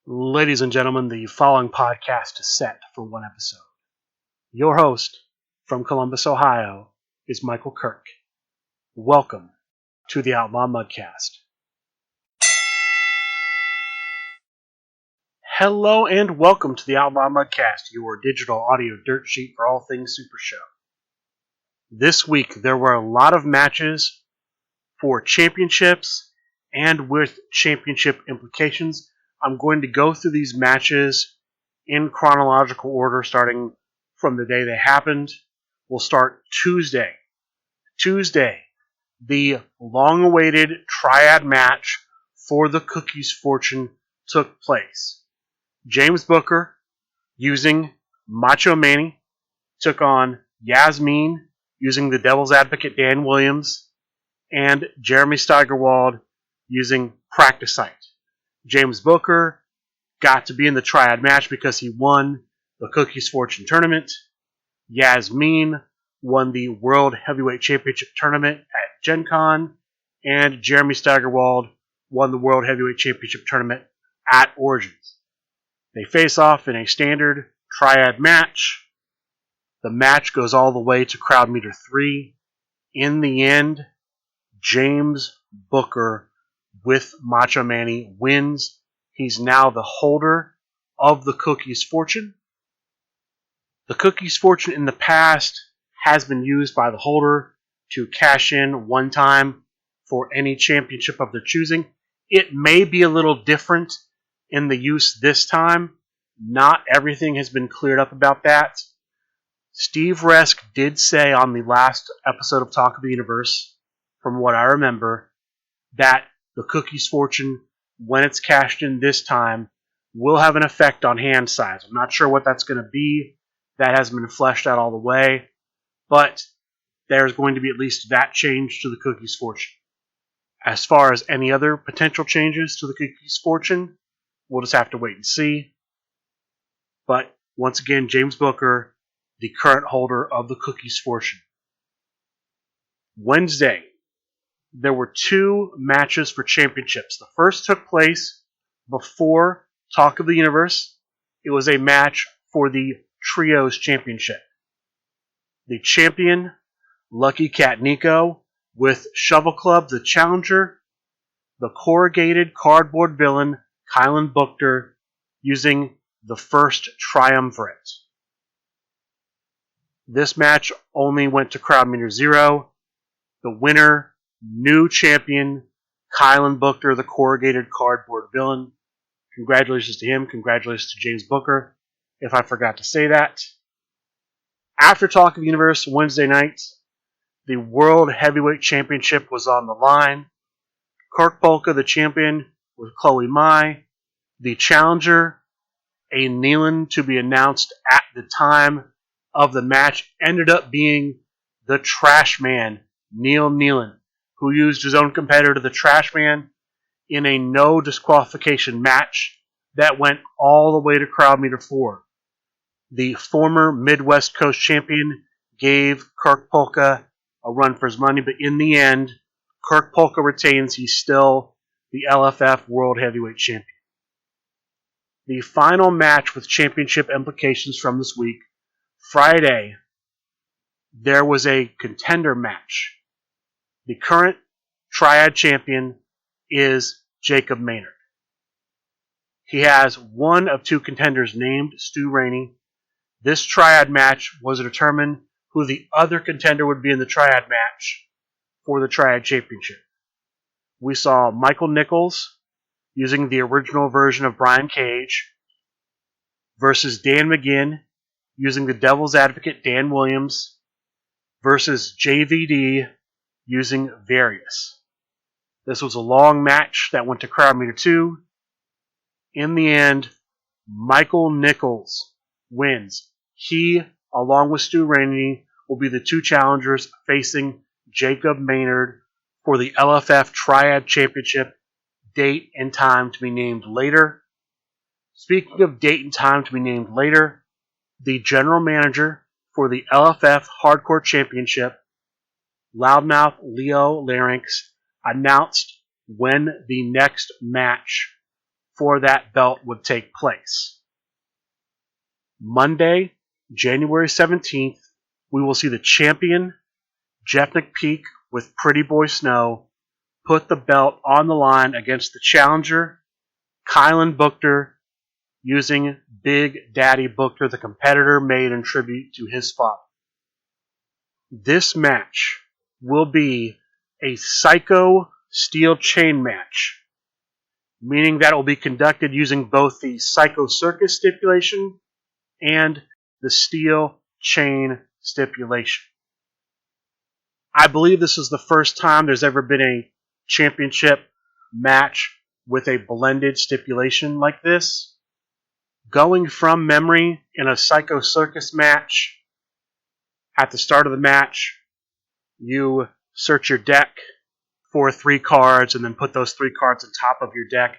Ladies and gentlemen, the following podcast is set for one episode. Your host from Columbus, Ohio, is Michael Kirk. Welcome to the Outlaw Mudcast. Hello and welcome to the Outlaw Mudcast, your digital audio dirt sheet for all things Super Show. This week there were a lot of matches for championships and with championship implications. I'm going to go through these matches in chronological order, starting from the day they happened. We'll start Tuesday. Tuesday, the long-awaited triad match for the Cookie's Fortune took place. James Booker, using Macho Manny, took on Yasmin, using the Devil's Advocate Dan Williams, and Jeremy Steigerwald, using Practicite. James Booker got to be in the triad match because he won the Cookie's Fortune tournament. Yasmin won the World Heavyweight Championship tournament at Gen Con. And Jeremy Steigerwald won the World Heavyweight Championship tournament at Origins. They face off in a standard triad match. The match goes all the way to crowd meter 3. In the end, James Booker with Macho Manny wins. He's now the holder of the Cookie's Fortune. The Cookie's Fortune in the past has been used by the holder to cash in one time for any championship of their choosing. It may be a little different in the use this time. Not everything has been cleared up about that. Steve Resk did say on the last episode of Talk of the Universe, from what I remember, that the Cookie's Fortune, when it's cashed in this time, will have an effect on hand size. I'm not sure what that's going to be. That hasn't been fleshed out all the way. But there's going to be at least that change to the Cookie's Fortune. As far as any other potential changes to the Cookie's Fortune, we'll just have to wait and see. But once again, James Booker, the current holder of the Cookie's Fortune. Wednesday, there were 2 matches for championships. The first took place before Talk of the Universe. It was a match for the Trios Championship. The champion, Lucky Cat Nico, with Shovel Club, the challenger, the corrugated cardboard villain, Kylan Booker, using the first triumvirate. This match only went to crowd meter 0. The winner, new champion, Kylan Booker, the corrugated cardboard villain. Congratulations to him. Congratulations to James Booker, if I forgot to say that. After Talk of the Universe, Wednesday night, the World Heavyweight Championship was on the line. Kirk Polka, the champion, with Chloe Mai. The challenger, a Nealon to be announced at the time of the match, ended up being the Trash Man, Neil Nealon, who used his own competitor, the Trash Man, in a no disqualification match that went all the way to crowd meter 4. The former Midwest Coast champion gave Kirk Polka a run for his money, but in the end, Kirk Polka retains. He's still the LFF World Heavyweight Champion. The final match with championship implications from this week, Friday, there was a contender match. The current triad champion is Jacob Maynard. He has one of 2 contenders named Stu Rainey. This triad match was to determine who the other contender would be in the triad match for the triad championship. We saw Michael Nichols using the original version of Brian Cage versus Dan McGinn using the Devil's Advocate Dan Williams versus JVD using Various. This was a long match that went to crowd meter 2. In the end, Michael Nichols wins. He, along with Stu Rainey, will be the 2 challengers facing Jacob Maynard for the LFF Triad Championship. Date and time to be named later. Speaking of date and time to be named later, the general manager for the LFF Hardcore Championship, Loudmouth Leo Larynx, announced when the next match for that belt would take place. Monday, January 17th, we will see the champion, Jeff McPeak, with Pretty Boy Snow, put the belt on the line against the challenger, Kylan Booker, using Big Daddy Booker, the competitor made in tribute to his father. This match will be a Psycho Steel Chain match, meaning that it will be conducted using both the Psycho Circus stipulation and the Steel Chain stipulation. I believe this is the first time there's ever been a championship match with a blended stipulation like this. Going from memory, in a Psycho Circus match, at the start of the match, you search your deck for 3 cards and then put those 3 cards on top of your deck.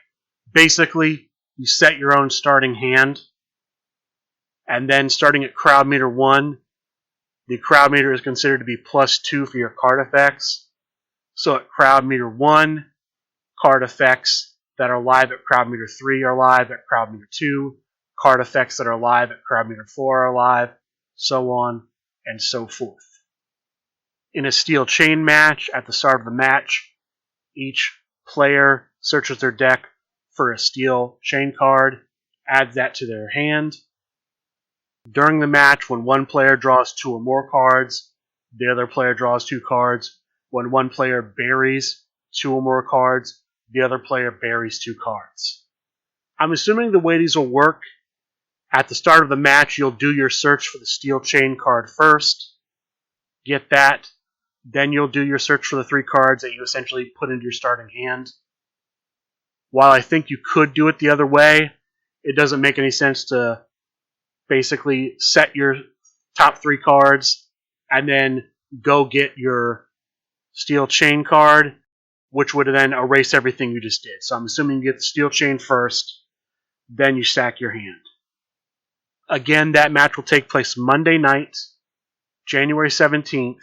Basically, you set your own starting hand, and then starting at crowd meter 1, the crowd meter is considered to be +2 for your card effects. So at crowd meter 1, card effects that are live at crowd meter 3 are live at crowd meter 2. Card effects that are live at crowd meter 4 are live, so on and so forth. In a steel chain match, at the start of the match, each player searches their deck for a steel chain card, adds that to their hand. During the match, when one player draws 2 or more cards, the other player draws 2 cards. When one player buries 2 or more cards, the other player buries 2 cards. I'm assuming the way these will work, at the start of the match, you'll do your search for the steel chain card first, get that, then you'll do your search for the 3 cards that you essentially put into your starting hand. While I think you could do it the other way, it doesn't make any sense to basically set your top 3 cards and then go get your steel chain card, which would then erase everything you just did. So I'm assuming you get the steel chain first, then you stack your hand. Again, that match will take place Monday night, January 17th,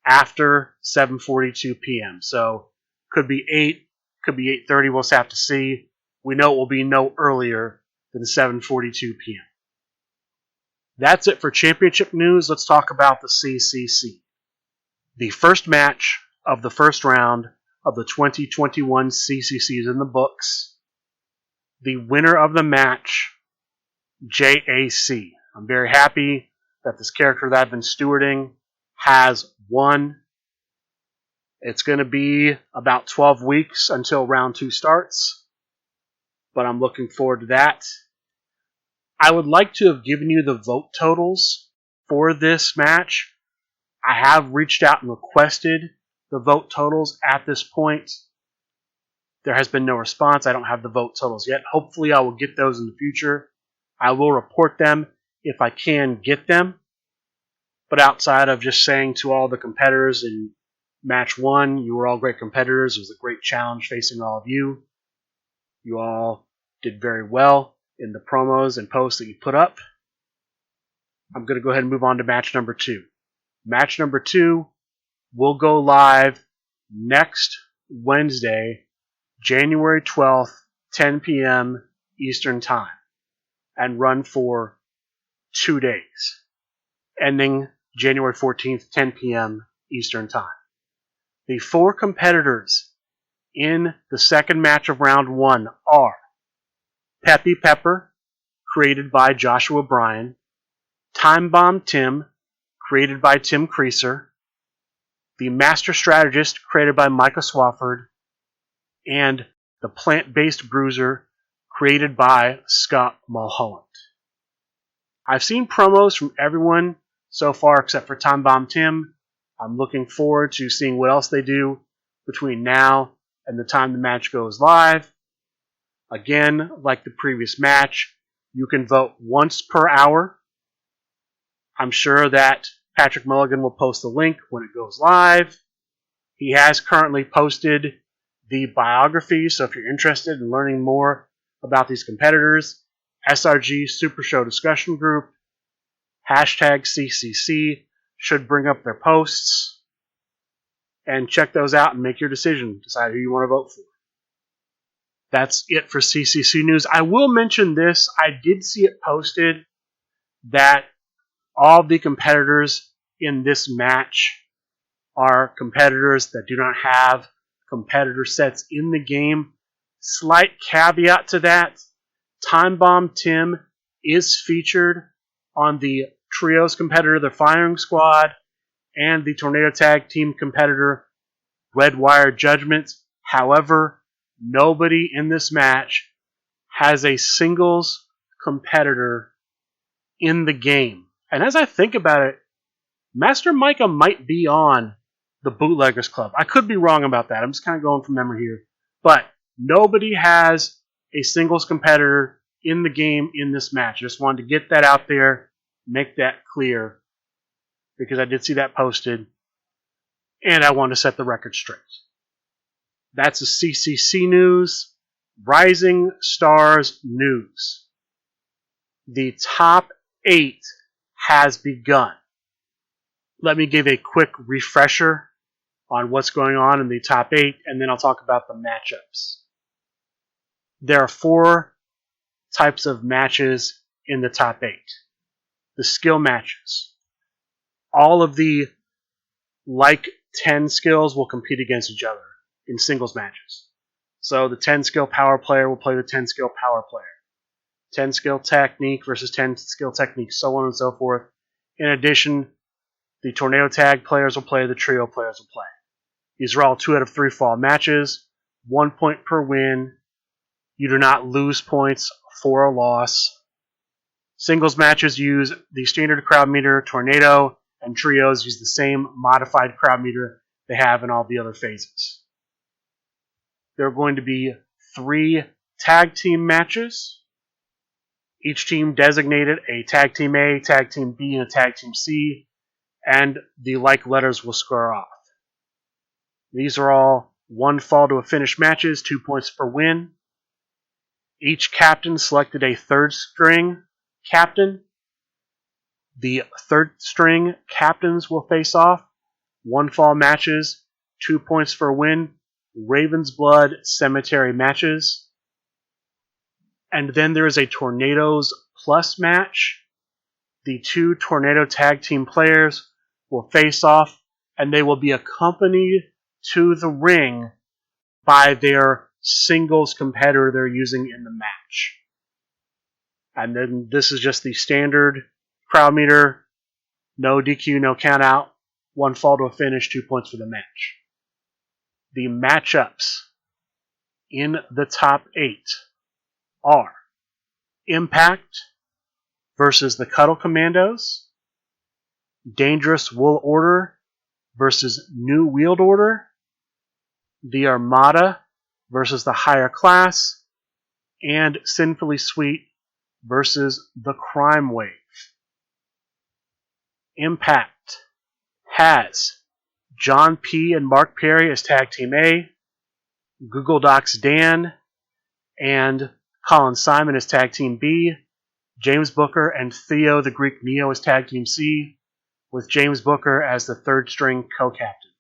after 7:42 p.m. So could be 8, could be 8:30, we'll just have to see. We know it will be no earlier than 7:42 p.m. That's it for championship news. Let's talk about the CCC. The first match of the first round of the 2021 CCC is in the books. The winner of the match, JAC. I'm very happy that this character that I've been stewarding has won. It's going to be about 12 weeks until round 2 starts, but I'm looking forward to that. I would like to have given you the vote totals for this match. I have reached out and requested the vote totals at this point. There has been no response. I don't have the vote totals yet. Hopefully I will get those in the future. I will report them if I can get them. But outside of just saying to all the competitors in match 1, you were all great competitors. It was a great challenge facing all of you. You all did very well in the promos and posts that you put up. I'm going to go ahead and move on to match number 2. Match number 2 will go live next Wednesday, January 12th, 10 p.m. Eastern Time, and run for 2 days, ending January 14th, 10 p.m. Eastern Time. The 4 competitors in the second match of round 1 are Peppy Pepper, created by Joshua Bryan, Time Bomb Tim, created by Tim Creaser, the Master Strategist, created by Micah Swafford, and the Plant-Based Bruiser, created by Scott Mulholland. I've seen promos from everyone so far except for Time Bomb Tim. I'm looking forward to seeing what else they do between now and the time the match goes live. Again, like the previous match, you can vote once per hour. I'm sure that Patrick Mulligan will post the link when it goes live. He has currently posted the biography, so if you're interested in learning more about these competitors, SRG Super Show Discussion Group, #CCC should bring up their posts. And check those out and make your decision. Decide who you want to vote for. That's it for CCC news. I will mention this. I did see it posted that all the competitors in this match are competitors that do not have competitor sets in the game. Slight caveat to that, Time Bomb Tim is featured on the Trios competitor, the Firing Squad, and the Tornado Tag Team competitor, Red Wire Judgment. However, nobody in this match has a singles competitor in the game. And as I think about it, Master Micah might be on the Bootleggers Club. I could be wrong about that. I'm just kind of going from memory here. But nobody has a singles competitor in the game in this match. Just wanted to get that out there, make that clear, because I did see that posted, and I want to set the record straight. That's the CCC news. Rising Stars news. The top 8 has begun. Let me give a quick refresher on what's going on in the top 8, and then I'll talk about the matchups. There are 4 types of matches in the top 8. The skill matches. All of the like 10 skills will compete against each other in singles matches. So the 10 skill power player will play the 10 skill power player. 10 skill technique versus 10 skill technique, so on and so forth. In addition, the Tornado Tag players will play, the Trio players will play. These are all 2 out of 3 fall matches, 1 point per win. You do not lose points for a loss. Singles matches use the standard crowd meter. Tornado and Trios use the same modified crowd meter they have in all the other phases. There are going to be 3 tag team matches. Each team designated a tag team A, tag team B, and a tag team C, and the like letters will square off. These are all 1 fall to a finish matches, 2 points per win. Each captain selected a third string captain. The third string captains will face off. 1 fall matches, 2 points for a win. Raven's Blood Cemetery matches. And then there is a Tornadoes Plus match. The 2 Tornado Tag Team players will face off, and they will be accompanied to the ring by their singles competitor they're using in the match. And then this is just the standard crowd meter. No DQ, no count out. 1 fall to a finish, 2 points for the match. The matchups in the top 8 are Impact versus the Cuddle Commandos, Dangerous Wool Order versus New Wheeled Order, the Armada versus the Higher Class, and Sinfully Sweet versus the Crime Wave. Impact has John P. and Mark Perry as Tag Team A, Google Docs Dan and Colin Simon as Tag Team B, James Booker and Theo the Greek Neo as Tag Team C, with James Booker as the third string co-captain.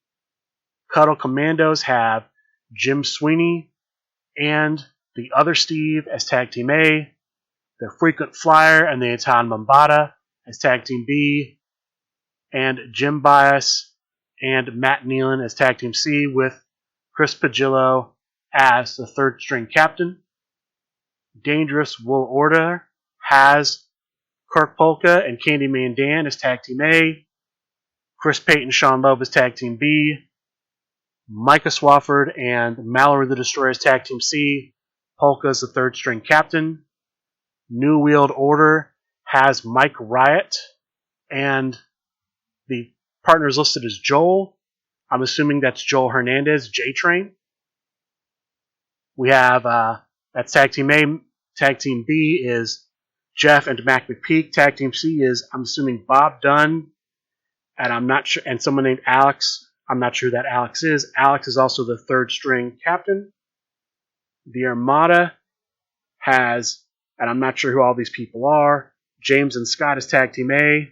Cuddle Commandos have Jim Sweeney and the other Steve as Tag Team A, the Frequent Flyer and the Atan Mambata as Tag Team B, and Jim Bias and Matt Nealon as Tag Team C, with Chris Pagillo as the third string captain. Dangerous Wool Order has Kirk Polka and Candyman Dan as Tag Team A, Chris Payton, Sean Loeb as Tag Team B, Micah Swafford and Mallory the Destroyer as Tag Team C, Polka as the third string captain. New Wheeled Order has Mike Riot and the partners listed as Joel. I'm assuming that's Joel Hernandez, J-Train. We have that's Tag Team A. Tag Team B is Jeff and Mac McPeak. Tag Team C is, I'm assuming, Bob Dunn, and I'm not sure, and someone named Alex. I'm not sure who that Alex is. Alex is also the third string captain. The Armada has, and I'm not sure who all these people are, James and Scott as Tag Team A.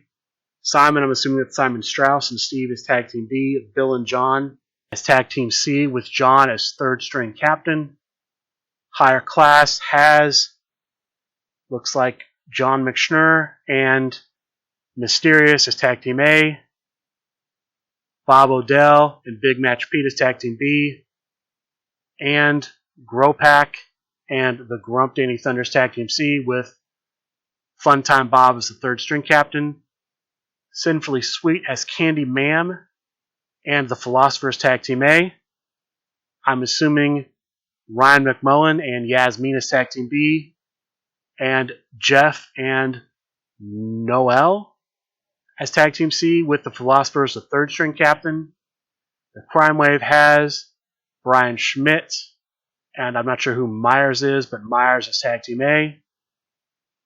Simon, I'm assuming that's Simon Strauss, and Steve is Tag Team B. Bill and John as Tag Team C, with John as third string captain. Higher Class has, looks like, John McSchnur and Mysterious as Tag Team A. Bob Odell and Big Match Pete as Tag Team B. And Gropak and the Grump Danny Thunder's Tag Team C with Funtime Bob as the third string captain. Sinfully Sweet as Candy Ma'am and the Philosopher's Tag Team A. I'm assuming Ryan McMullen and Yasmin as Tag Team B. And Jeff and Noel as Tag Team C with the Philosopher as the third string captain. The Crime Wave has Brian Schmidt, and I'm not sure who Myers is, but Myers as Tag Team A.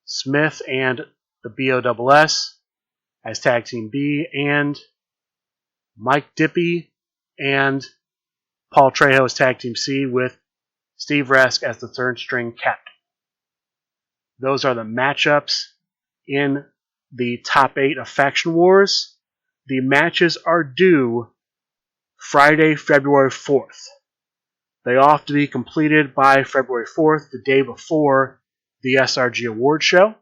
Smith and the BOSS as Tag Team B, and Mike Dippy and Paul Trejo as Tag Team C with Steve Resk as the third string captain. Those are the matchups in the top 8 of Faction Wars. The matches are due Friday, February 4th. They all have to be completed by February 4th, the day before the SRG Award Show.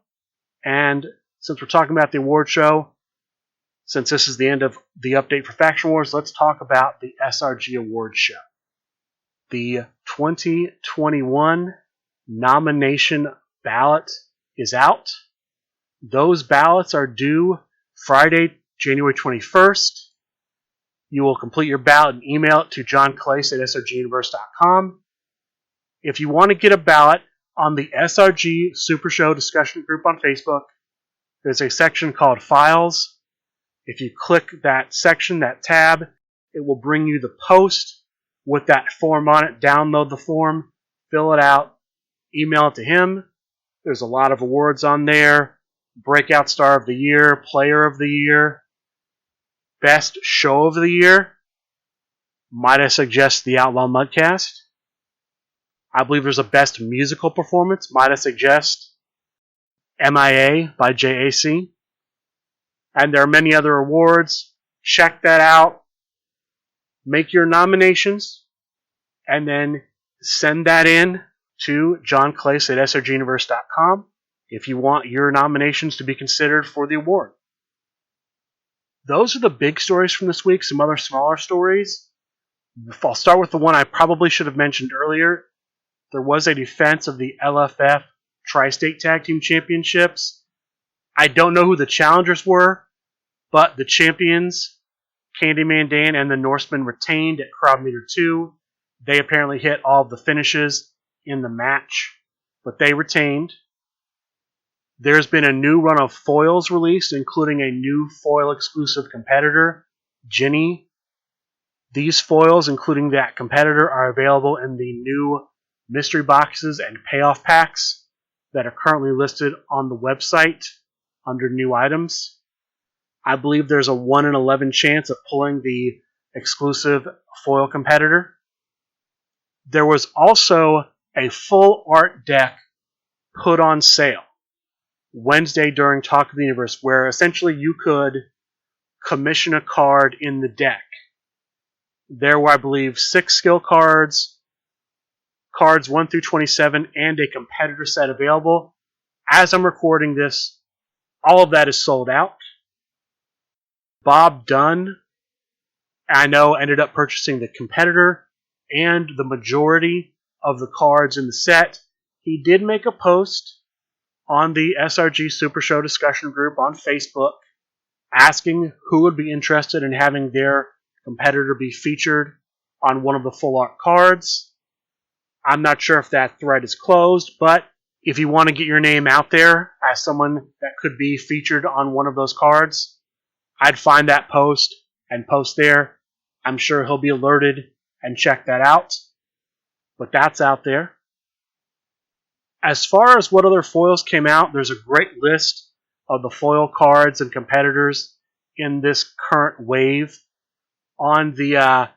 And since we're talking about the award show, since this is the end of the update for Faction Wars, let's talk about the SRG Award Show. The 2021 nomination ballot is out. Those ballots are due Friday, January 21st. You will complete your ballot and email it to johnclace@srguniverse.com. If you want to get a ballot on the SRG Super Show discussion group on Facebook, there's a section called Files. If you click that section, that tab, it will bring you the post with that form on it. Download the form, fill it out, email it to him. There's a lot of awards on there. Breakout Star of the Year, Player of the Year, Best Show of the Year. Might I suggest the Outlaw Mudcast? I believe there's a Best Musical Performance. Might I suggest MIA by JAC? And there are many other awards. Check that out. Make your nominations. And then send that in to johnclace@srguniverse.com if you want your nominations to be considered for the award. Those are the big stories from this week. Some other smaller stories. I'll start with the one I probably should have mentioned earlier. There was a defense of the LFF Tri-State Tag Team Championships. I don't know who the challengers were, but the champions, Candyman Dan and the Norsemen, retained at crowd meter 2. They apparently hit all of the finishes in the match, but they retained. There's been a new run of foils released, including a new foil-exclusive competitor, Ginny. These foils, including that competitor, are available in the new mystery boxes and payoff packs that are currently listed on the website under new items. I believe there's a 1 in 11 chance of pulling the exclusive foil competitor. There was also a full art deck put on sale Wednesday during Talk of the Universe, where essentially you could commission a card in the deck. There were, I believe, 6 skill cards, cards 1 through 27, and a competitor set available. As I'm recording this, all of that is sold out. Bob Dunn, I know, ended up purchasing the competitor and the majority of the cards in the set. He did make a post on the SRG Super Show discussion group on Facebook asking who would be interested in having their competitor be featured on one of the full art cards. I'm not sure if that thread is closed, but if you want to get your name out there as someone that could be featured on one of those cards, I'd find that post and post there. I'm sure he'll be alerted and check that out. But that's out there. As far as what other foils came out, there's a great list of the foil cards and competitors in this current wave on the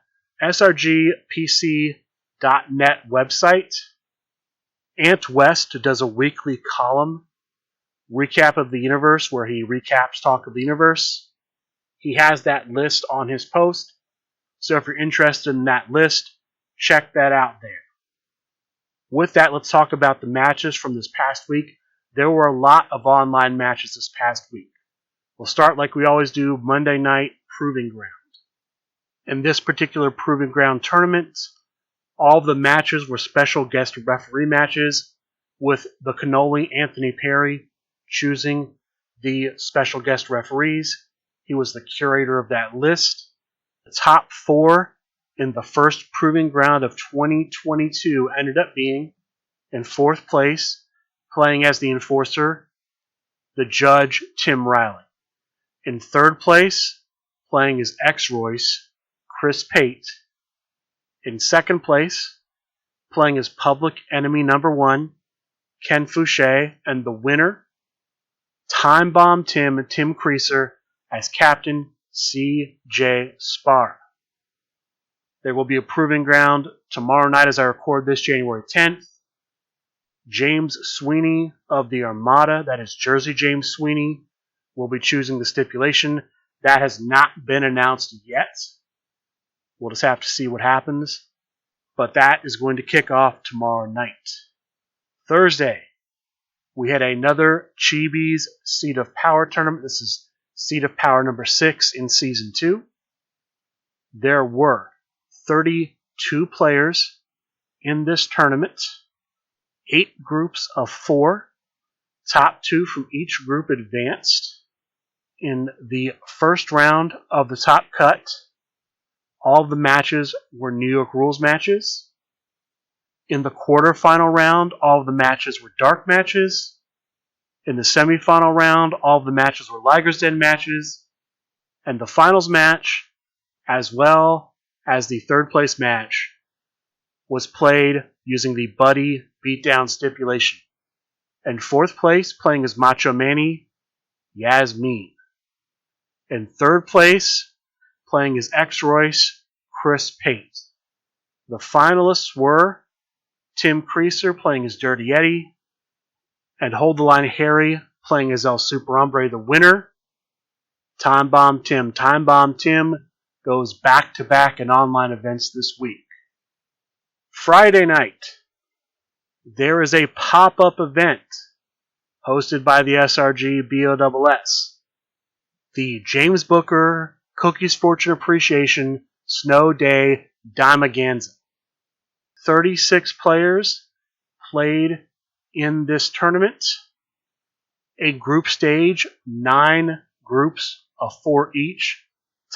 srgpc.net website. Ant West does a weekly column recap of the universe where he recaps Talk of the Universe. He has that list on his post, so if you're interested in that list, check that out there. With that, let's talk about the matches from this past week. There were a lot of online matches this past week. We'll start like we always do, Monday night Proving Ground. In this particular Proving Ground tournament, all of the matches were special guest referee matches, with the cannoli Anthony Perry choosing the special guest referees. He was the curator of that list. The top 4 in the first Proving Ground of 2022 ended up being, in 4th place, playing as the enforcer, the judge Tim Riley. In 3rd place, playing as ex-Royce, Chris Pate. In 2nd place, playing as public enemy number 1, Ken Fouché, and the winner, Time Bomb Tim Creaser, as Captain C.J. Sparr. There will be a Proving Ground tomorrow night as I record this, January 10th. James Sweeney of the Armada, that is Jersey James Sweeney, will be choosing the stipulation. That has not been announced yet. We'll just have to see what happens. But that is going to kick off tomorrow night. Thursday, we had another Chibi's Seat of Power tournament. This is Seat of Power number 6 in Season 2. There were 32 players in this tournament, 8 groups of 4. Top 2 from each group advanced. In the first round of the top cut, all of the matches were New York Rules matches. In the quarterfinal round, all of the matches were dark matches. In the semifinal round, all of the matches were Liger's Den matches. And the finals match, as well as the 3rd place match, was played using the Buddy Beatdown stipulation. And 4th place, playing as Macho Manny, Yasmin. In 3rd place, playing as ex-Royce, Chris Pate. The finalists were Tim Creaser playing as Dirty Eddie, and Hold the Line Harry playing as El Super Hombre. The winner, Time Bomb Tim. Time Bomb Tim goes back-to-back in online events this week. Friday night, there is a pop-up event hosted by the SRG BOSS. The James Booker Cookies Fortune Appreciation Snow Day Dimaganza. 36 players played in this tournament. A group stage, 9 groups of 4 each.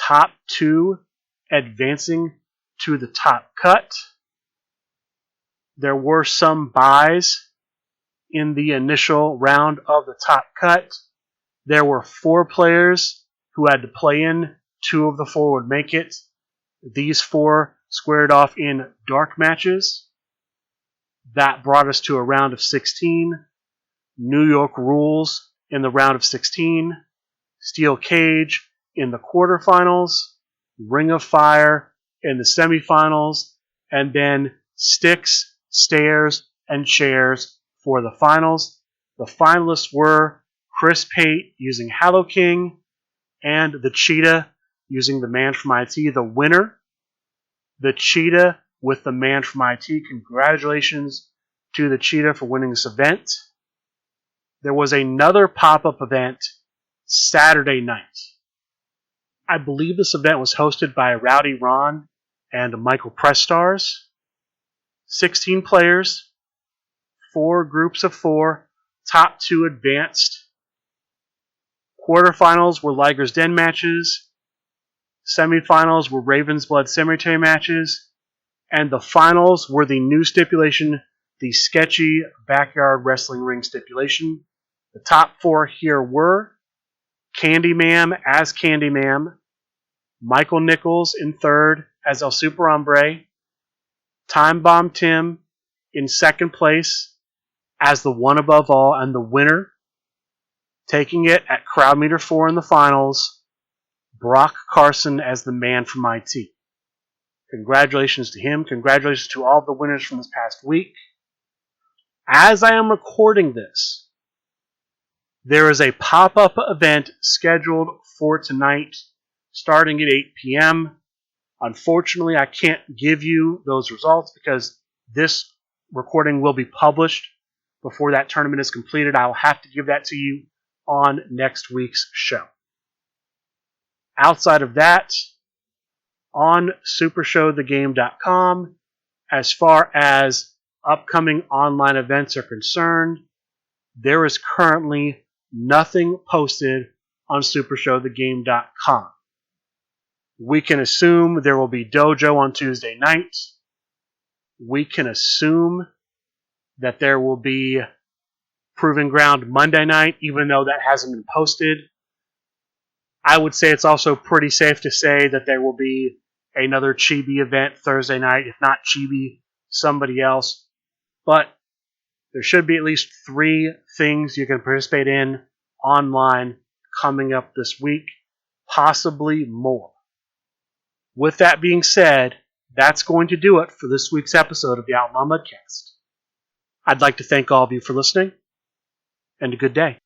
Top 2 advancing to the top cut. There were some buys in the initial round of the top cut. There were 4 players who had to play in. 2 of the 4 would make it. These 4 squared off in dark matches. That brought us to a round of 16. New York Rules in the round of 16. Steel Cage in the quarterfinals. Ring of Fire in the semifinals. And then Sticks, Stairs, and Chairs for the finals. The finalists were Chris Pate using Hallow King, and the Cheetah using the Man from IT. The winner, the Cheetah with the Man from IT. Congratulations to the Cheetah for winning this event. There was another pop-up event Saturday night. I believe this event was hosted by Rowdy Ron and Michael Prestars. 16 players, 4 groups of 4, top 2 advanced. Quarterfinals were Liger's Den matches. Semifinals were Raven's Blood Cemetery matches. And the finals were the new stipulation, the sketchy backyard wrestling ring stipulation. The top 4 here were Candyman as Candyman, Michael Nichols in 3rd as El Super Hombre, Time Bomb Tim in 2nd place as the one above all, and the winner, taking it at crowd meter 4 in the finals, Brock Carson as the Man from IT. Congratulations to him. Congratulations to all of the winners from this past week. As I am recording this, there is a pop-up event scheduled for tonight starting at 8 p.m. Unfortunately, I can't give you those results because this recording will be published before that tournament is completed. I will have to give that to you on next week's show. Outside of that, on supershowthegame.com, as far as upcoming online events are concerned, there is currently nothing posted on supershowthegame.com. We can assume there will be dojo on Tuesday night. We can assume that there will be Proving Ground Monday night, even though that hasn't been posted. I would say it's also pretty safe to say that there will be another Chibi event Thursday night. If not Chibi, somebody else. But there should be at least 3 things you can participate in online coming up this week, possibly more. With that being said, that's going to do it for this week's episode of the Outlaw Mudcast. I'd like to thank all of you for listening, and a good day.